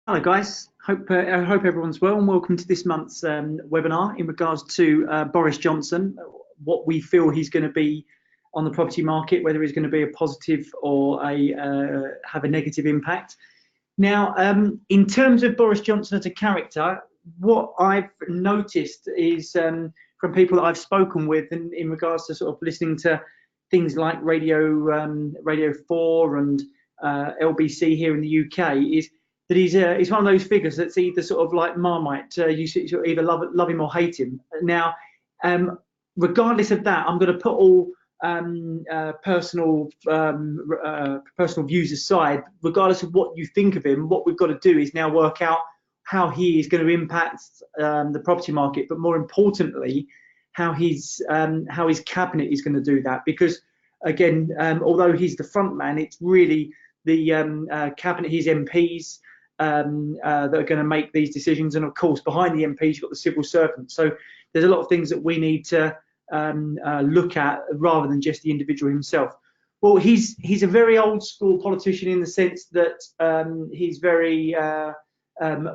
Hello, guys. I hope everyone's well, and welcome to this month's webinar in regards to Boris Johnson, what we feel he's going to be on the property market, whether he's going to be a positive or have a negative impact. Now, in terms of Boris Johnson as a character, what I've noticed is from people that I've spoken with, in regards to sort of listening to things like Radio 4 and LBC here in the UK, is that he's one of those figures that's either sort of like Marmite. You sort of either love him or hate him. Now, regardless of that, I'm going to put all personal views aside. Regardless of what you think of him, what we've got to do is now work out how he is going to impact the property market, but more importantly, how his cabinet is going to do that. Because again, although he's the front man, it's really the cabinet, his MPs, that are going to make these decisions. And of course, behind the MPs, you've got the civil servants. So there's a lot of things that we need to look at rather than just the individual himself. Well, he's a very old school politician in the sense that he's very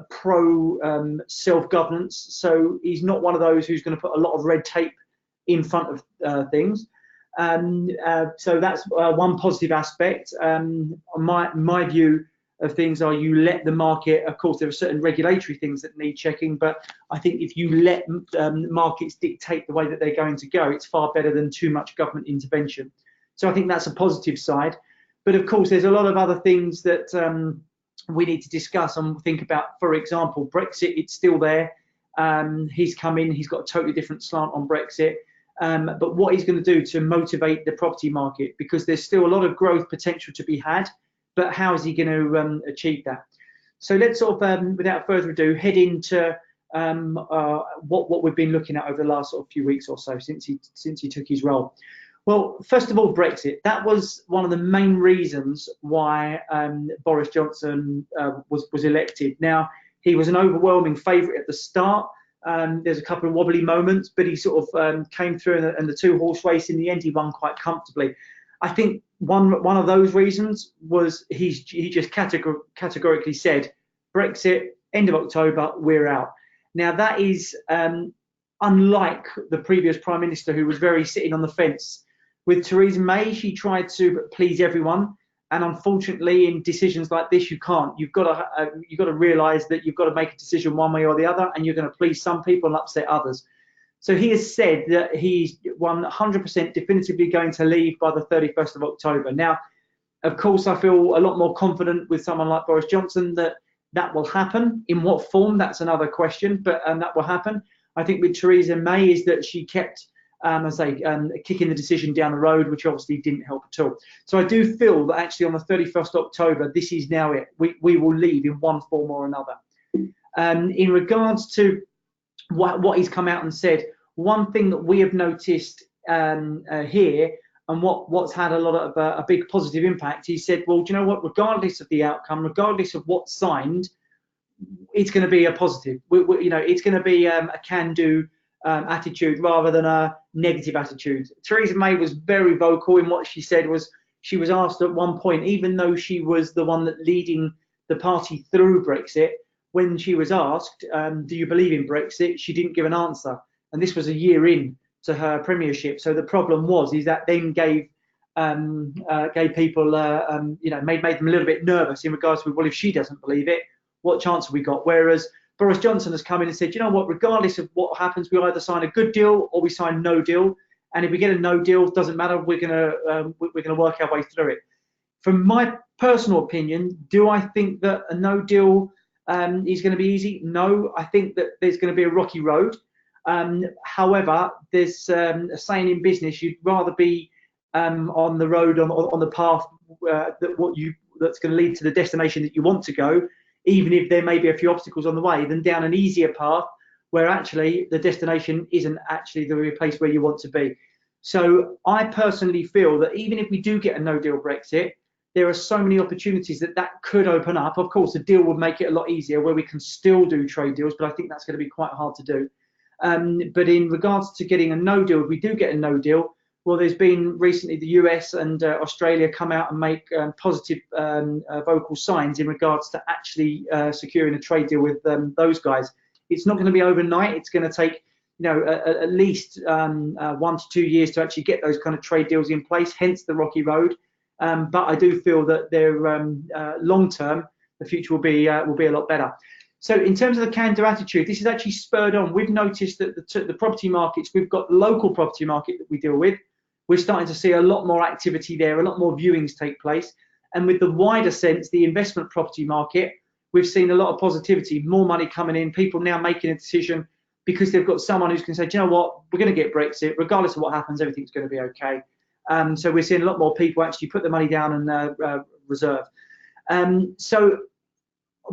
pro self-governance. So he's not one of those who's going to put a lot of red tape in front of things. So that's one positive aspect. My view of things are, you let the market, of course there are certain regulatory things that need checking, but I think if you let markets dictate the way that they're going to go, it's far better than too much government intervention. So I think that's a positive side. But of course there's a lot of other things that we need to discuss and think about. For example, Brexit, it's still there. He's come in, he's got a totally different slant on Brexit. But what he's going to do to motivate the property market, because there's still a lot of growth potential to be had, but how is he going to achieve that? So let's sort of, without further ado, head into what we've been looking at over the last sort of few weeks or so since he took his role. Well, first of all, Brexit. That was one of the main reasons why Boris Johnson was elected. Now, he was an overwhelming favourite at the start. There's a couple of wobbly moments, but he sort of came through, and the two-horse race in the end, he won quite comfortably. I think one of those reasons was he just categorically said, Brexit, end of October, we're out. Now that is unlike the previous Prime Minister, who was very sitting on the fence. With Theresa May, she tried to please everyone, and unfortunately, in decisions like this, you can't. You've got to realise that you've got to make a decision one way or the other, and you're going to please some people and upset others. So he has said that he's 100% definitively going to leave by the 31st of October. Now, of course, I feel a lot more confident with someone like Boris Johnson that will happen. In what form, that's another question, but that will happen. I think with Theresa May is that she kept, kicking the decision down the road, which obviously didn't help at all. So I do feel that actually on the 31st October, this is now it. We will leave in one form or another. In regards to what he's come out and said, one thing that we have noticed here, and what's had a lot of a big positive impact, he said, well, do you know what, regardless of the outcome, regardless of what's signed, it's going to be a positive. It's going to be a can-do attitude rather than a negative attitude. Theresa May was very vocal in what she said. She was asked at one point, even though she was the one that leading the party through Brexit, when she was asked, do you believe in Brexit, she didn't give an answer. And this was a year in to her premiership. So the problem is that then gave people, made them a little bit nervous in regards to, well, if she doesn't believe it, what chance have we got? Whereas Boris Johnson has come in and said, you know what, regardless of what happens, we either sign a good deal or we sign no deal. And if we get a no deal, it doesn't matter. We're gonna work our way through it. From my personal opinion, do I think that a no deal is going to be easy? No, I think that there's going to be a rocky road. However, there's a saying in business: you'd rather be on the road, on the path that's going to lead to the destination that you want to go, even if there may be a few obstacles on the way, than down an easier path where actually the destination isn't actually the place where you want to be. So I personally feel that even if we do get a no-deal Brexit, there are so many opportunities that could open up. Of course, a deal would make it a lot easier, where we can still do trade deals, but I think that's going to be quite hard to do. But in regards to getting a no deal, if we do get a no deal, Well, there's been recently the US and Australia come out and make positive vocal signs in regards to actually securing a trade deal with those guys. It's not going to be overnight. It's going to take, at least 1 to 2 years to actually get those kind of trade deals in place. Hence the rocky road. But I do feel that they're long term, the future will be a lot better. So in terms of the can-do attitude, this is actually spurred on. We've noticed that the property markets, we've got the local property market that we deal with. We're starting to see a lot more activity there, a lot more viewings take place. And with the wider sense, the investment property market, we've seen a lot of positivity, more money coming in, people now making a decision because they've got someone who's going to say, do you know what, we're going to get Brexit, regardless of what happens, everything's going to be okay. So we're seeing a lot more people actually put the money down and reserve. So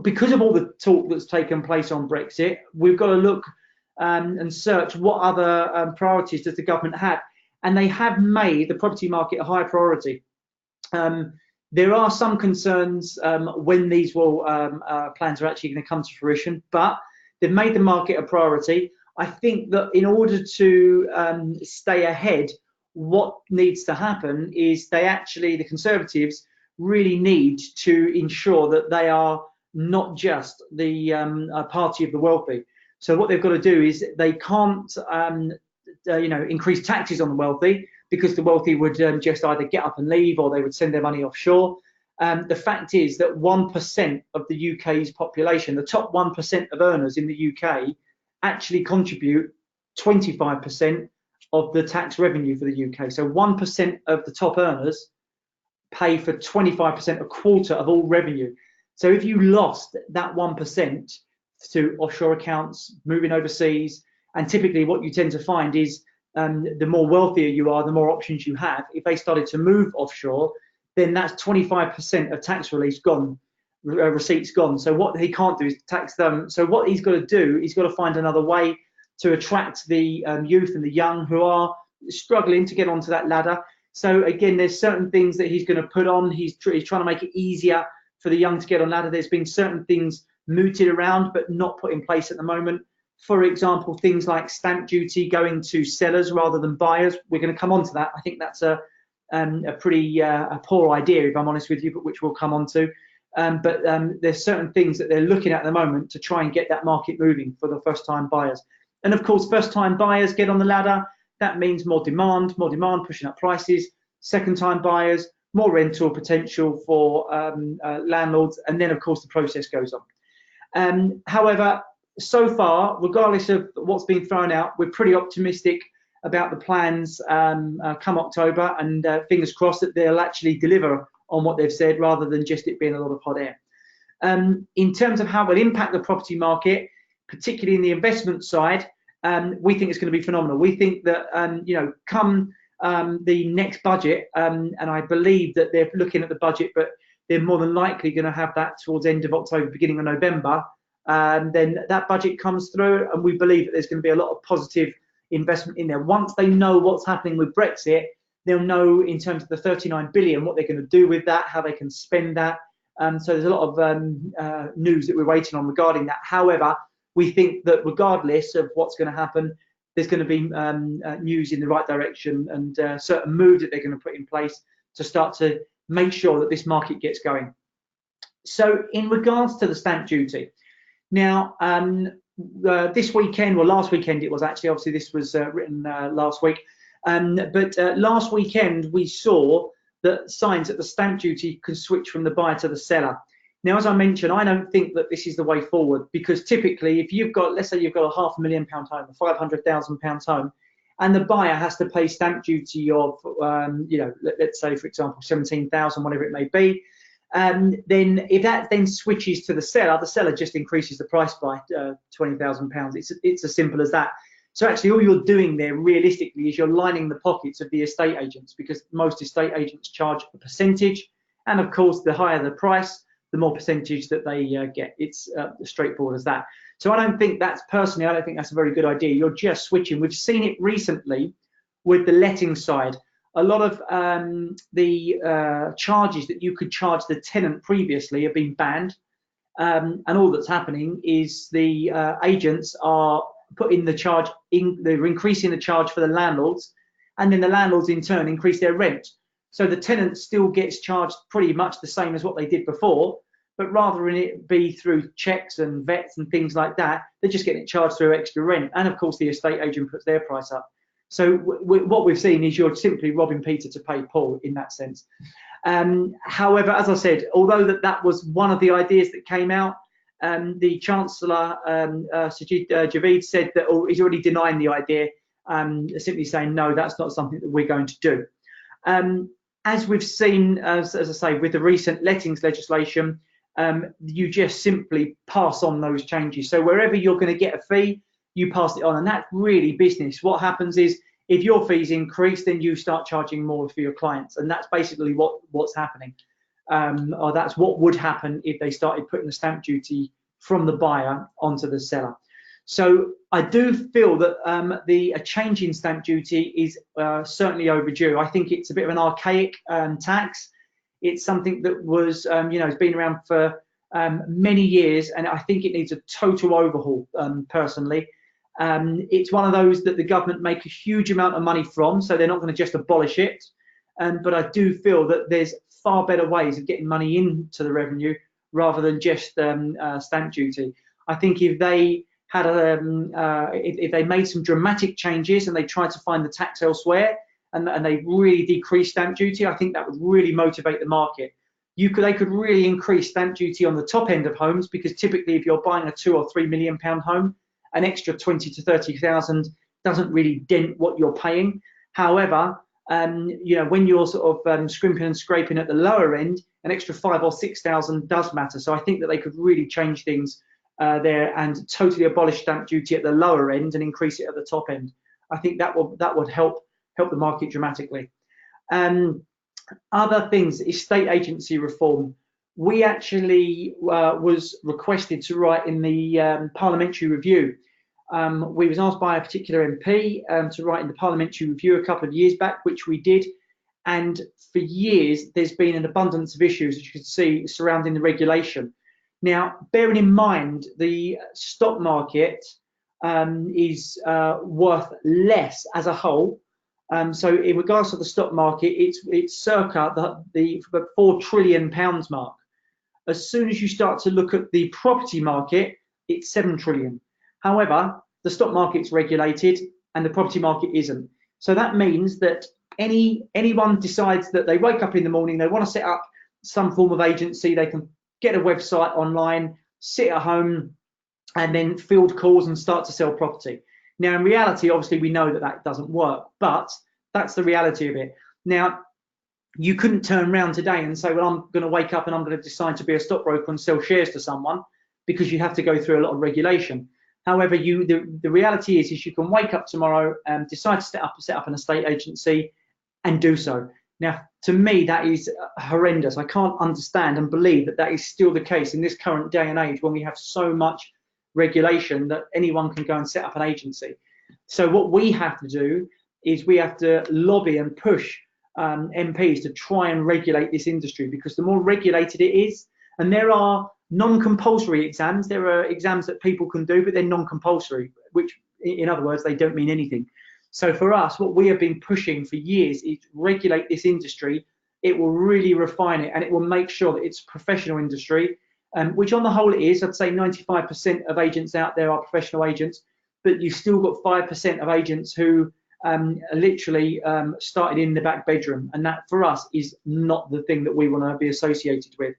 because of all the talk that's taken place on Brexit, we've got to look and search what other priorities does the government have. And they have made the property market a high priority. There are some concerns when these plans are actually going to come to fruition, but they've made the market a priority. I think that in order to stay ahead, what needs to happen is the Conservatives really need to ensure that they are not just the party of the wealthy. So what they've got to do is they can't increase taxes on the wealthy, because the wealthy would just either get up and leave or they would send their money offshore. The fact is that 1% of the UK's population, the top 1% of earners in the UK, actually contribute 25% of the tax revenue for the UK. So 1% of the top earners pay for 25%, a quarter of all revenue. So if you lost that 1% to offshore accounts, moving overseas, and typically what you tend to find is the more wealthier you are, the more options you have. If they started to move offshore, then that's 25% of tax release gone, receipts gone. So what he can't do is tax them. So what he's got to do, he's got to find another way to attract the youth and the young who are struggling to get onto that ladder. So again, there's certain things that he's going to put on. He's trying to make it easier for the young to get on ladder. There's been certain things mooted around but not put in place at the moment. For example, things like stamp duty going to sellers rather than buyers. We're going to come on to that. I think that's a pretty poor idea, if I'm honest with you, but which we'll come on to. But there's certain things that they're looking at the moment to try and get that market moving for the first-time buyers. And of course, first-time buyers get on the ladder. That means more demand pushing up prices. Second-time buyers, more rental potential for landlords. And then, of course, the process goes on. However, so far, regardless of what's been thrown out, we're pretty optimistic about the plans come October, and fingers crossed that they'll actually deliver on what they've said rather than just it being a lot of hot air. In terms of how it will impact the property market, particularly in the investment side, we think it's going to be phenomenal. We think that, come the next budget, and I believe that they're looking at the budget, but they're more than likely going to have that towards the end of October, beginning of November. Then that budget comes through, and we believe that there's going to be a lot of positive investment in there. Once they know what's happening with Brexit, they'll know in terms of the 39 billion what they're going to do with that, how they can spend that. So there's a lot of news that we're waiting on regarding that. However, we think that regardless of what's going to happen, there's going to be news in the right direction, and certain moves that they're going to put in place to start to make sure that this market gets going. So in regards to the stamp duty, now this weekend, well, last weekend it was actually, obviously this was written last week, but last weekend we saw the signs that the stamp duty can switch from the buyer to the seller. Now, as I mentioned, I don't think that this is the way forward, because typically if you've got, let's say you've got a £500,000 home, a £500,000 home, and the buyer has to pay stamp duty of, let's say, for example, 17,000, whatever it may be, then if that then switches to the seller just increases the price by £20,000. It's as simple as that. So actually all you're doing there realistically is you're lining the pockets of the estate agents, because most estate agents charge a percentage, and of course the higher the price, the more percentage that they get. It's as straightforward as that. So I don't think that's a very good idea. You're just switching. We've seen it recently with the letting side. A lot of the charges that you could charge the tenant previously have been banned, and all that's happening is the agents are putting the charge in, they're increasing the charge for the landlords, and then the landlords in turn increase their rent. So the tenant still gets charged pretty much the same as what they did before, but rather than it be through checks and vets and things like that, they're just getting it charged through extra rent. And of course, the estate agent puts their price up. So what we've seen is you're simply robbing Peter to pay Paul in that sense. However, as I said, although that was one of the ideas that came out, the Chancellor, Sajid Javid, said that he's already denying the idea, simply saying, no, that's not something that we're going to do. As we've seen, as I say, with the recent lettings legislation, you just simply pass on those changes. So wherever you're going to get a fee, you pass it on, and that's really business. What happens is, if your fees increase, then you start charging more for your clients, and that's basically what's happening. Or that's what would happen if they started putting the stamp duty from the buyer onto the seller. So I do feel that a change in stamp duty is certainly overdue. I think it's a bit of an archaic tax. It's something that was, has been around for many years, and I think it needs a total overhaul, personally. It's one of those that the government make a huge amount of money from, so they're not going to just abolish it. But I do feel that there's far better ways of getting money into the revenue rather than just stamp duty. I think if they had if they made some dramatic changes and they tried to find the tax elsewhere, and they really decreased stamp duty, I think that would really motivate the market. They could really increase stamp duty on the top end of homes, because typically if you're buying a £2 or £3 million home, an extra 20 to 30,000 doesn't really dent what you're paying. However, when you're sort of scrimping and scraping at the lower end, an extra 5 or 6,000 does matter. So I think that they could really change things there and totally abolish stamp duty at the lower end and increase it at the top end. I think that would help the market dramatically. Other things, estate agency reform. We actually was requested to write in the parliamentary review. We was asked by a particular MP to write in the parliamentary review a couple of years back, which we did. And for years, there's been an abundance of issues, as you can see, surrounding the regulation. Now, bearing in mind, the stock market is worth less as a whole. So in regards to the stock market, it's circa the £4 trillion mark. As soon as you start to look at the property market, it's 7 trillion. However, the stock market's regulated and the property market isn't. So that means that anyone decides that they wake up in the morning, they want to set up some form of agency, they can get a website online, sit at home, and then field calls and start to sell property. Now, in reality, obviously, we know that doesn't work, but that's the reality of it. Now, you couldn't turn around today and say, well, I'm going to wake up and I'm going to decide to be a stockbroker and sell shares to someone, because you have to go through a lot of regulation. However, the reality is you can wake up tomorrow and decide to set up an estate agency and do so. Now, to me, that is horrendous. I can't understand and believe that is still the case in this current day and age, when we have so much regulation that anyone can go and set up an agency. So what we have to do is we have to lobby and push MPs to try and regulate this industry, because the more regulated it is, and there are non-compulsory exams, there are exams that people can do, but they're non-compulsory, which in other words, they don't mean anything. So for us, what we have been pushing for years is regulate this industry. It will really refine it, and it will make sure that it's a professional industry, which on the whole it is. I'd say 95% of agents out there are professional agents, but you've still got 5% of agents who literally started in the back bedroom, and that for us is not the thing that we want to be associated with.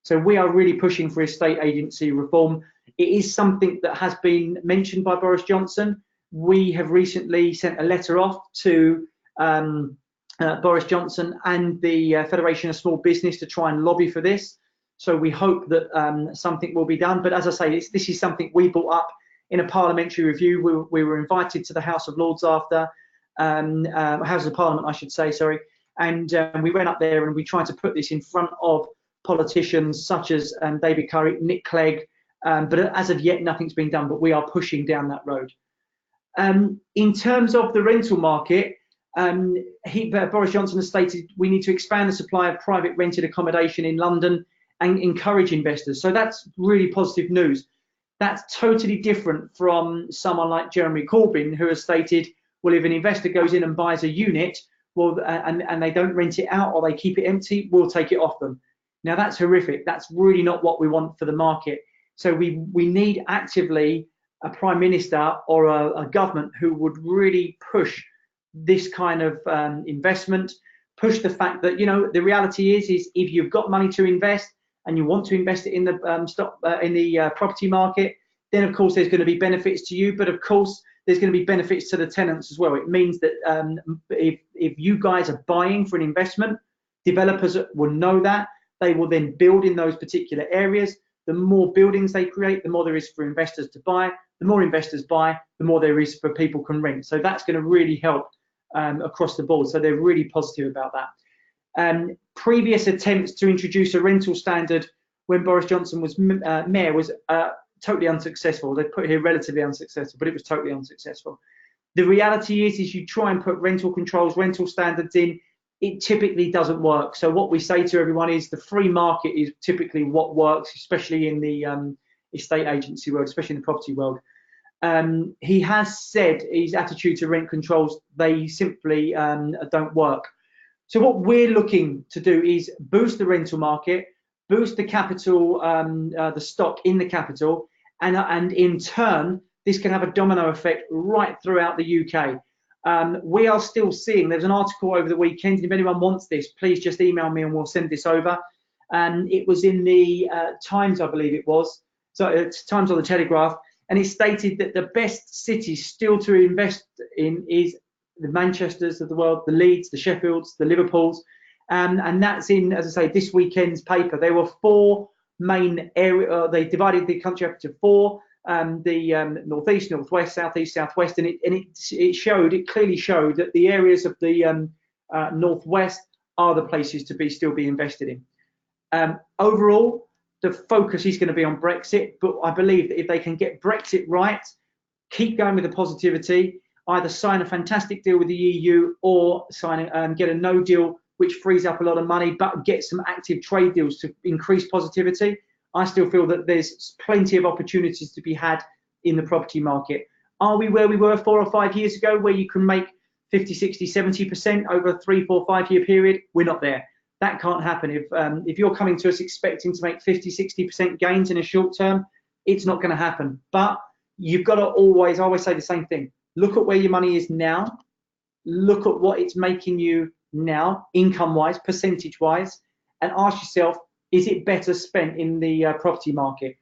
So we are really pushing for estate agency reform. It is something that has been mentioned by Boris Johnson. We have recently sent a letter off to Boris Johnson and the Federation of Small Business to try and lobby for this. So we hope that something will be done. But as I say, this is something we brought up in a parliamentary review. We were invited to the House of Lords after, House of Parliament, I should say, sorry. And we went up there and we tried to put this in front of politicians such as David Curry, Nick Clegg, but as of yet, nothing's been done, but we are pushing down that road. In terms of the rental market, Boris Johnson has stated we need to expand the supply of private rented accommodation in London and encourage investors. So that's really positive news. That's totally different from someone like Jeremy Corbyn, who has stated well, if an investor goes in and buys a unit, well, and they don't rent it out or they keep it empty, we'll take it off them. Now that's horrific. That's really not what we want for the market. So we need actively a prime minister or a government who would really push this kind of investment, push the fact that, you know, the reality is if you've got money to invest and you want to invest it in the property market, then of course there's going to be benefits to you, but of course there's going to be benefits to the tenants as well. It means that if you guys are buying for an investment, developers will know that. They will then build in those particular areas. The more buildings they create, the more there is for investors to buy. The more investors buy, the more there is for people can rent. So that's going to really help across the board. So they're really positive about that. Previous attempts to introduce a rental standard when Boris Johnson was mayor was totally unsuccessful. They put here relatively unsuccessful, but it was totally unsuccessful. The reality is you try and put rental controls, rental standards in, it typically doesn't work. So what we say to everyone is the free market is typically what works, especially in the estate agency world, especially in the property world. He has said his attitude to rent controls, they simply don't work. So what we're looking to do is boost the rental market, boost the capital, the stock in the capital, and in turn, this can have a domino effect right throughout the UK. We are still seeing, there's an article over the weekend, if anyone wants this, please just email me and we'll send this over. It was in the Times, I believe it was, so it's Times on the Telegraph, and it stated that the best cities still to invest in is the Manchesters of the world, the Leeds, the Sheffields, the Liverpools, and that's in, as I say, this weekend's paper. There were four main areas, they divided the country up into four, the northeast, northwest, southeast, southwest, and it clearly showed that the areas of the northwest are the places to still be invested in. Overall, the focus is going to be on Brexit, but I believe that if they can get Brexit right, keep going with the positivity, either sign a fantastic deal with the EU or get a no deal, which frees up a lot of money, but get some active trade deals to increase positivity. I still feel that there's plenty of opportunities to be had in the property market. Are we where we were 4 or 5 years ago, where you can make 50, 60, 70% over a 3, 4, 5 year period? We're not there. That can't happen. If you're coming to us expecting to make 50, 60% gains in a short term, it's not going to happen. But you've got to I always say the same thing. Look at where your money is now. Look at what it's making you now, income-wise, percentage-wise, and ask yourself, is it better spent in the property market?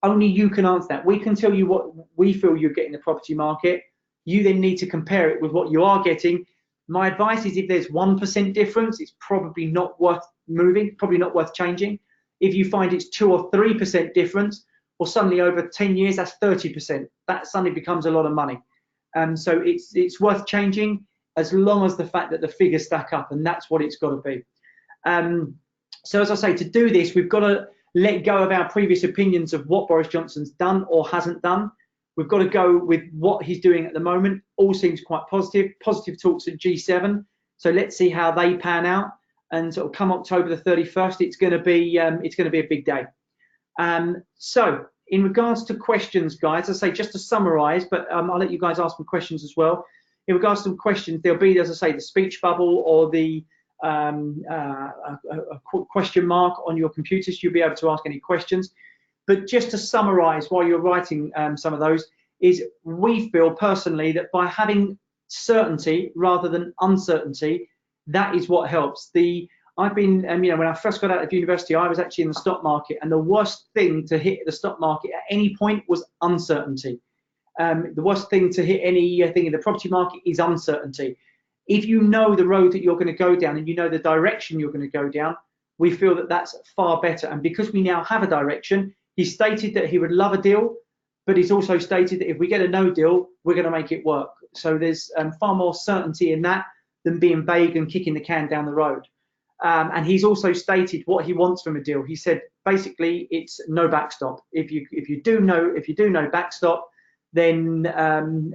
Only you can answer that. We can tell you what we feel you're getting in the property market. You then need to compare it with what you are getting. My advice is if there's 1% difference, it's probably not worth moving, probably not worth changing. If you find it's 2 or 3% difference, or suddenly over 10 years, that's 30%. That suddenly becomes a lot of money. So it's worth changing as long as the fact that the figures stack up, and that's what it's got to be. So as I say, to do this, we've got to let go of our previous opinions of what Boris Johnson's done or hasn't done. We've got to go with what he's doing at the moment. All seems quite positive. Positive talks at G7. So let's see how they pan out. And sort of come October the 31st, it's going to be a big day. So in regards to questions, guys, I say just to summarise, but I'll let you guys ask some questions as well. In regards to some questions, there'll be, as I say, the speech bubble or the a question mark on your computers. You'll be able to ask any questions. But just to summarise while you're writing some of those, is we feel personally that by having certainty rather than uncertainty, that is what helps. I've been, when I first got out of university, I was actually in the stock market, and the worst thing to hit the stock market at any point was uncertainty. The worst thing to hit anything in the property market is uncertainty. If you know the road that you're going to go down and you know the direction you're going to go down, we feel that that's far better. And because we now have a direction, he stated that he would love a deal, but he's also stated that if we get a no deal, we're going to make it work. So there's far more certainty in that than being vague and kicking the can down the road. And he's also stated what he wants from a deal. He said basically it's no backstop. If you do no backstop, then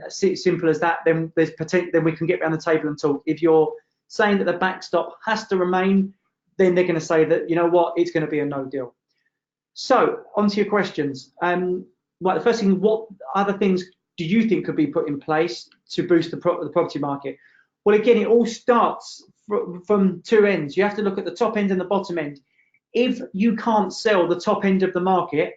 simple as that. Then there's potential. Then we can get around the table and talk. If you're saying that the backstop has to remain, then they're going to say that, you know what, it's going to be a no deal. So on to your questions. Right, the first thing, what other things do you think could be put in place to boost the property market? Well, again, it all starts from two ends. You have to look at the top end and the bottom end. If you can't sell the top end of the market,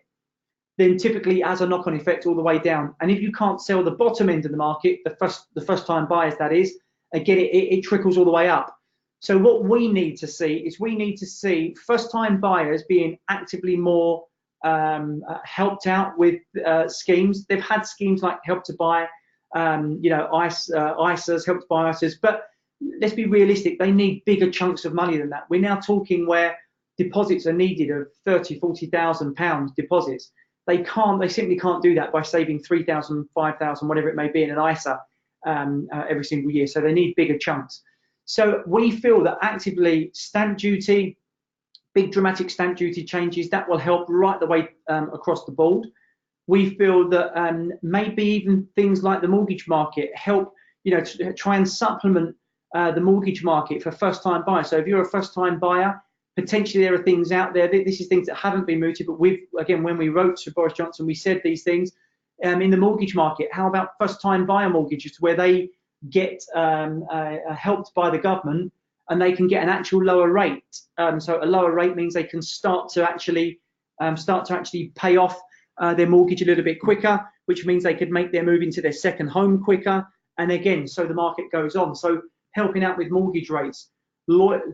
then typically it has a knock-on effect all the way down. And if you can't sell the bottom end of the market, the first-time buyers, that is, again, it trickles all the way up. So what we need to see is first-time buyers being actively more helped out with schemes. They've had schemes like Help to Buy, ISAs, Help to Buy ISAs, but let's be realistic, they need bigger chunks of money than that. We're now talking where deposits are needed of £30,000, £40,000 deposits. They simply can't do that by saving 3,000, 5,000, whatever it may be in an ISA every single year. So they need bigger chunks. So we feel that actively stamp duty, big dramatic stamp duty changes, that will help right the way across the board. We feel that maybe even things like the mortgage market help, try and supplement the mortgage market for first-time buyers. So if you're a first-time buyer, potentially there are things out there. This is things that haven't been mooted, but again, when we wrote to Boris Johnson, we said these things in the mortgage market. How about first-time buyer mortgages, where they get helped by the government and they can get an actual lower rate? So a lower rate means they can start to actually pay off their mortgage a little bit quicker, which means they could make their move into their second home quicker. And again, so the market goes on. So helping out with mortgage rates,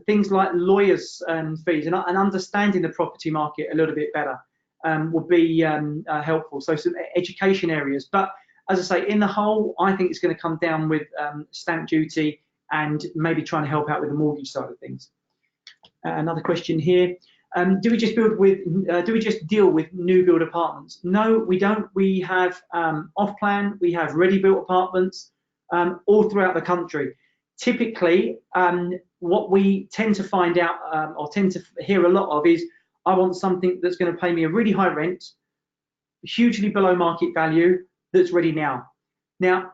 things like lawyers' fees, and understanding the property market a little bit better would be helpful. So some education areas. But as I say, in the whole, I think it's going to come down with stamp duty and maybe trying to help out with the mortgage side of things. Another question here. Do we just deal with new build apartments? No, we don't. We have off-plan, we have ready-built apartments all throughout the country. Typically, what we tend to find out or tend to hear a lot of is, I want something that's going to pay me a really high rent, hugely below market value, that's ready now. Now,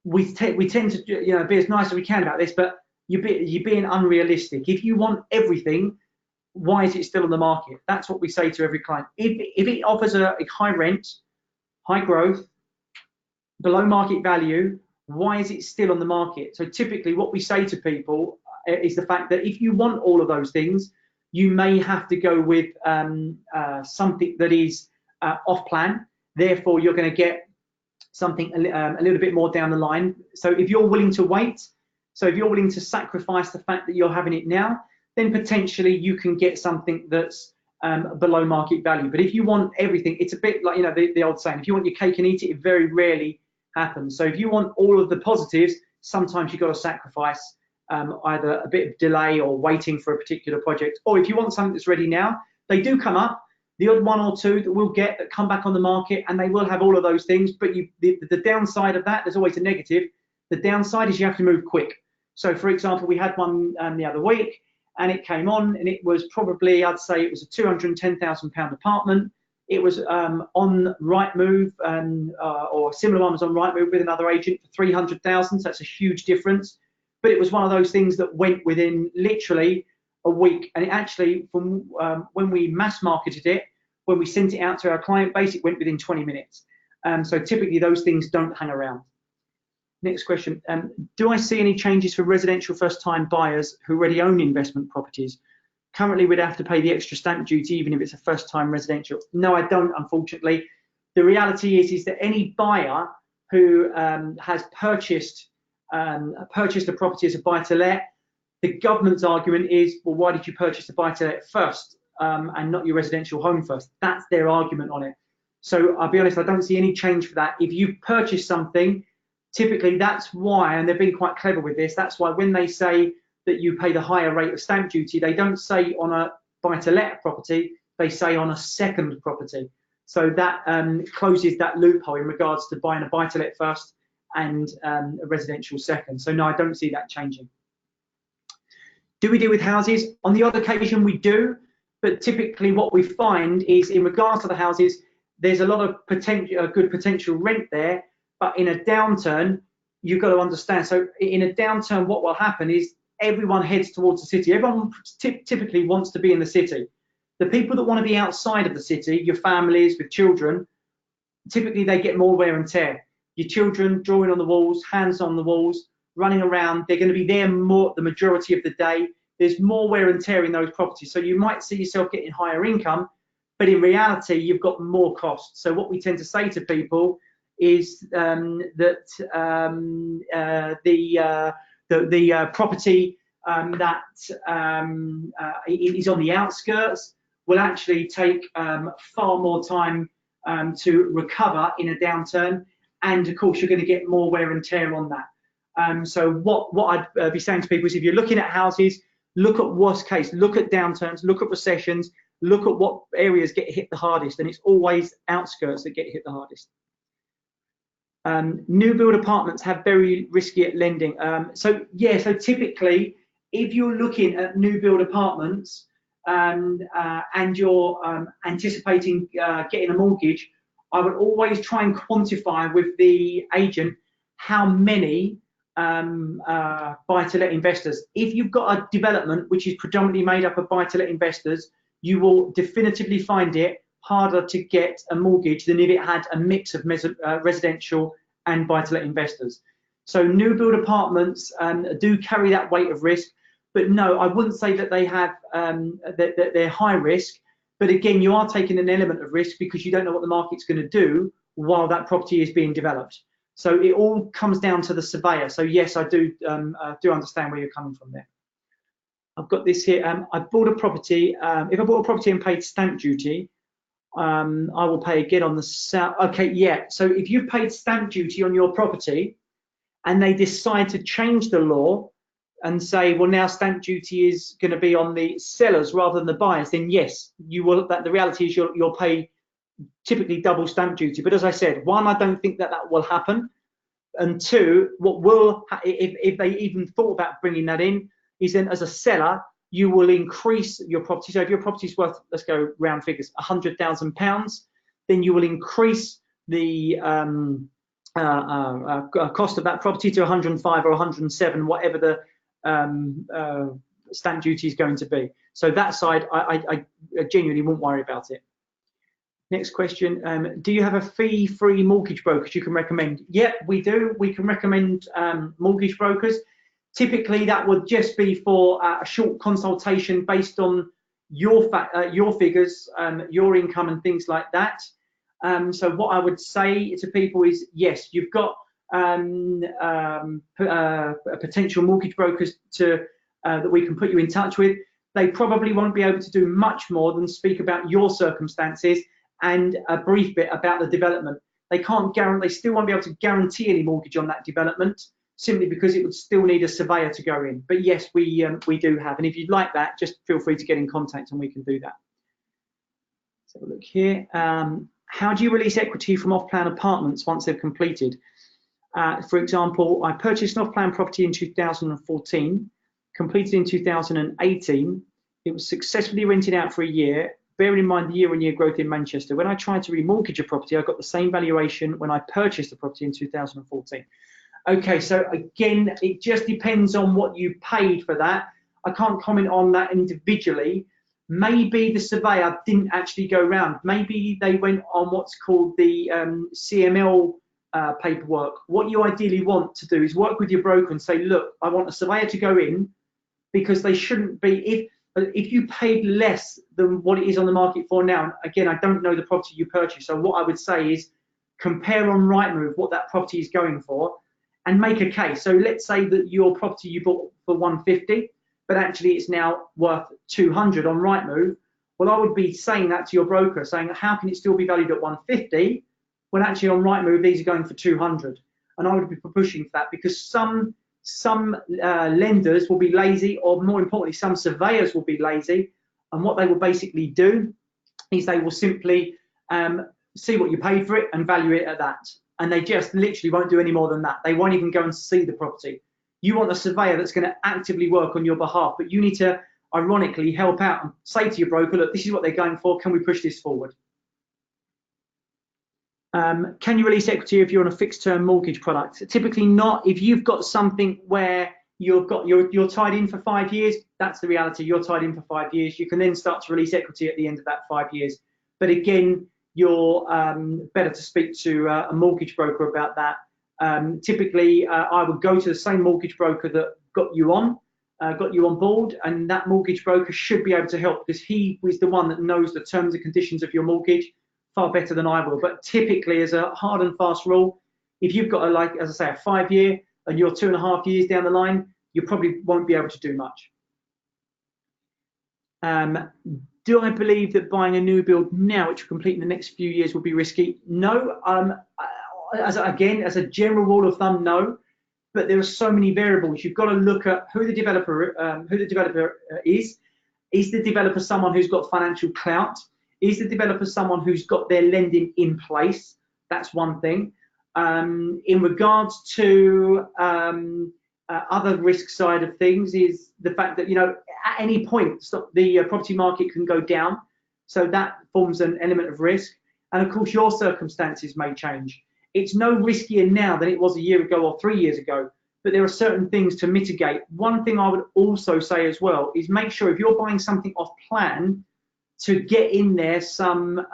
we tend to be as nice as we can about this, but you're being unrealistic. If you want everything, why is it still on the market? That's what we say to every client. If it offers a high rent, high growth, below market value, why is it still on the market? So typically what we say to people is the fact that if you want all of those things, you may have to go with something that is off plan. Therefore, you're going to get something a little bit more down the line. So if you're willing to wait, so if you're willing to sacrifice the fact that you're having it now, then potentially you can get something that's below market value. But if you want everything, it's a bit like the old saying, if you want your cake and eat it, it very rarely happens. So if you want all of the positives, sometimes you've got to sacrifice either a bit of delay or waiting for a particular project. Or if you want something that's ready now, they do come up, the odd one or two that we'll get that come back on the market, and they will have all of those things. But the downside of that, there's always a negative. The downside is you have to move quick. So for example, we had one the other week, and it came on, and it was probably, I'd say it was a £210,000 apartment. It was on Rightmove, or a similar one was on Rightmove with another agent for 300,000. So that's a huge difference. But it was one of those things that went within literally a week. And it actually, from when we mass marketed it, when we sent it out to our client base, it went within 20 minutes. So typically those things don't hang around. Next question. Do I see any changes for residential first-time buyers who already own investment properties? Currently, we'd have to pay the extra stamp duty even if it's a first-time residential. No, I don't, unfortunately. The reality is that any buyer who has purchased a property as a buy-to-let, the government's argument is, well, why did you purchase a buy-to-let first and not your residential home first? That's their argument on it. So I'll be honest, I don't see any change for that. If you purchase something, typically that's why, and they've been quite clever with this, that's why when they say that you pay the higher rate of stamp duty, they don't say on a buy-to-let property, they say on a second property. So that closes that loophole in regards to buying a buy-to-let first and a residential second. So no, I don't see that changing. Do we deal with houses? On the odd occasion we do, but typically what we find is in regards to the houses, there's a lot of potential, good potential rent there, but in a downturn, you've got to understand. So in a downturn, what will happen is everyone heads towards the city. Everyone typically wants to be in the city. The people that want to be outside of the city, your families with children, typically they get more wear and tear. your children drawing on the walls, hands on the walls, running around. They're going to be there more the majority of the day. There's more wear and tear in those properties. So you might see yourself getting higher income, but in reality, you've got more costs. So what we tend to say to people is that the property that is on the outskirts will actually take far more time to recover in a downturn, and of course you're going to get more wear and tear on that. So what I'd be saying to people is, if you're looking at houses, look at worst case, look at downturns, look at recessions, look at what areas get hit the hardest, and it's always outskirts that get hit the hardest. New build apartments have very risky at lending. So typically, if you're looking at new build apartments and you're anticipating getting a mortgage, I would always try and quantify with the agent how many buy-to-let investors. If you've got a development which is predominantly made up of buy-to-let investors, you will definitively find it harder to get a mortgage than if it had a mix of residential and buy-to-let investors. So new build apartments do carry that weight of risk, but no, I wouldn't say that they have that they're high risk. But again, you are taking an element of risk because you don't know what the market's going to do while that property is being developed. So it all comes down to the surveyor. So yes, I do understand where you're coming from there. I've got this here. I bought a property. If I bought a property and paid stamp duty, I will pay again on the sale. Okay, yeah. So if you've paid stamp duty on your property and they decide to change the law and say, well, now stamp duty is going to be on the sellers rather than the buyers, then yes, you will. That the reality is you'll pay typically double stamp duty. But as I said, one, I don't think that will happen, and two, what will, if they even thought about bringing that in, is then as a seller, you will increase your property. So if your property is worth, let's go round figures, £100,000, then you will increase the cost of that property to 105 or 107, whatever the stamp duty is going to be. So that side, I genuinely won't worry about it. Next question, do you have a fee-free mortgage brokers you can recommend? Yeah, we do. We can recommend mortgage brokers. Typically, that would just be for a short consultation based on your figures, your income and things like that. So what I would say to people is, yes, you've got potential mortgage brokers that we can put you in touch with. They probably won't be able to do much more than speak about your circumstances and a brief bit about the development. They can't guarantee, they still won't be able to guarantee any mortgage on that development, simply because it would still need a surveyor to go in. But yes, we do have, and if you'd like that, just feel free to get in contact and we can do that. Let's have a look here. How do you release equity from off-plan apartments once they've completed? For example, I purchased an off-plan property in 2014, completed in 2018. It was successfully rented out for a year. Bearing in mind the year-on-year growth in Manchester, when I tried to remortgage a property, I got the same valuation when I purchased the property in 2014. Okay, so again, it just depends on what you paid for that. I can't comment on that individually. Maybe the surveyor didn't actually go round. Maybe they went on what's called the CML paperwork. What you ideally want to do is work with your broker and say, look, I want a surveyor to go in, because they shouldn't be, if you paid less than what it is on the market for now, again, I don't know the property you purchased, so what I would say is compare on Rightmove what that property is going for and make a case. So let's say that your property you bought for 150, but actually it's now worth 200 on Rightmove. Well, I would be saying that to your broker, saying, how can it still be valued at 150 when actually on Rightmove these are going for 200? And I would be pushing for that, because some lenders will be lazy, or more importantly, some surveyors will be lazy, and what they will basically do is they will simply see what you paid for it and value it at that, and they just literally won't do any more than that. They won't even go and see the property. You want a surveyor that's going to actively work on your behalf, but you need to ironically help out and say to your broker, look, this is what they're going for, can we push this forward? Can you release equity if you're on a fixed term mortgage product? Typically not. If you've got something where you're tied in for 5 years, that's the reality. You're tied in for 5 years. You can then start to release equity at the end of that 5 years. But again, you're better to speak to a mortgage broker about that. Typically, I would go to the same mortgage broker that got you on board, and that mortgage broker should be able to help, because he is the one that knows the terms and conditions of your mortgage far better than I will. But typically, as a hard and fast rule, if you've got as I say, a 5 year and you're 2.5 years down the line, you probably won't be able to do much. Do I believe that buying a new build now, which will complete in the next few years, will be risky? No. As a general rule of thumb, no. But there are so many variables. You've got to look at who the developer is. Is the developer someone who's got financial clout? Is the developer someone who's got their lending in place? That's one thing. In regards to other risk side of things, is the fact that, at any point the property market can go down, so that forms an element of risk. And of course, your circumstances may change. It's no riskier now than it was a year ago or 3 years ago, but there are certain things to mitigate. One thing I would also say as well is make sure, if you're buying something off plan, to get in there some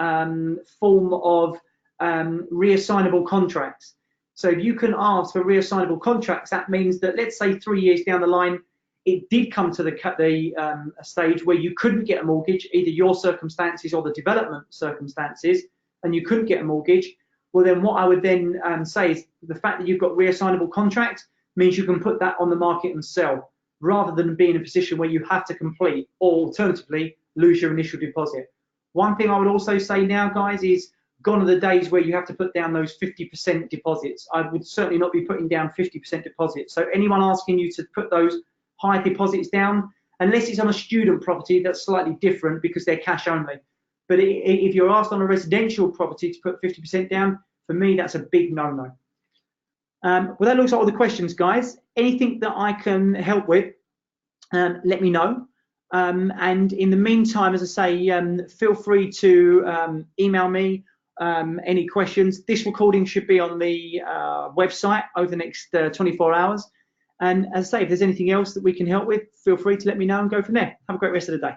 form of reassignable contracts. So if you can ask for reassignable contracts, that means that, let's say 3 years down the line, it did come to the stage where you couldn't get a mortgage, either your circumstances or the development circumstances, and you couldn't get a mortgage. Well, then what I would then say is the fact that you've got reassignable contracts means you can put that on the market and sell, rather than be in a position where you have to complete, or alternatively lose your initial deposit. One thing I would also say now, guys, is gone are the days where you have to put down those 50% deposits. I would certainly not be putting down 50% deposits. So anyone asking you to put those high deposits down, unless it's on a student property, that's slightly different because they're cash only. But if you're asked on a residential property to put 50% down, for me, that's a big no-no. Well, that looks like all the questions, guys. Anything that I can help with, let me know. And in the meantime, as I say, feel free to email me any questions. This recording should be on the website over the next 24 hours. And as I say, if there's anything else that we can help with, feel free to let me know and go from there. Have a great rest of the day.